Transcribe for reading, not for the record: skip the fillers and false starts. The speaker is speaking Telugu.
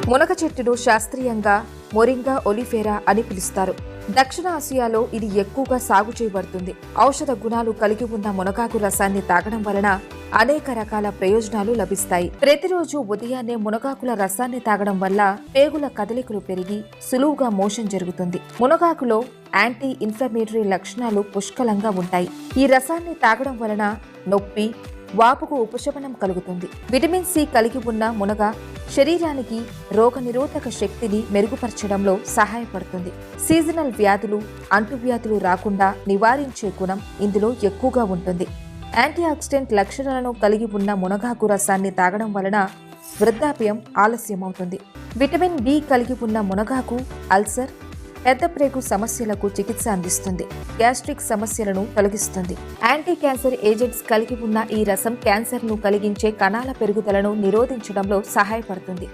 మునగ చెట్టును శాస్త్రీయంగా మొరింగా ఒలిఫేరా అని పిలుస్తారు. దక్షిణ ఆసియాలో ఇది ఎక్కువగా సాగు చేయబడుతుంది. ఔషధ గుణాలు కలిగి ఉన్న మునగాకు రసాన్ని తాగడం వలన అనేక రకాల ప్రయోజనాలు లభిస్తాయి. ప్రతిరోజు ఉదయాన్నే మునగాకుల రసాన్ని తాగడం వల్ల పేగుల కదలికలు పెరిగి సులువుగా మోషన్ జరుగుతుంది. మునగాకులో యాంటీ ఇన్ఫ్లమేటరీ లక్షణాలు పుష్కలంగా ఉంటాయి. ఈ రసాన్ని తాగడం వలన నొప్పి, వాపుకు ఉపశమనం కలుగుతుంది. విటమిన్ సి కలిగి ఉన్న మునగ శరీరానికి రోగనిరోధక శక్తిని మెరుగుపరచడంలో సహాయపడుతుంది. సీజనల్ వ్యాధులు, అంటువ్యాధులు రాకుండా నివారించే గుణం ఇందులో ఎక్కువగా ఉంటుంది. యాంటీ ఆక్సిడెంట్ లక్షణాలను కలిగి ఉన్న మునగాకు రసాన్ని తాగడం వలన వృద్ధాప్యం ఆలస్యమవుతుంది. విటమిన్ బి కలిగి ఉన్న మునగాకు అల్సర్, పెద్దప్రేగు సమస్యలకు చికిత్స అందిస్తుంది. గ్యాస్ట్రిక్ సమస్యలను తొలగిస్తుంది. యాంటీ క్యాన్సర్ ఏజెంట్స్ కలిగి ఉన్న ఈ రసం క్యాన్సర్ను కలిగించే కణాల పెరుగుదలను నిరోధించడంలో సహాయపడుతుంది.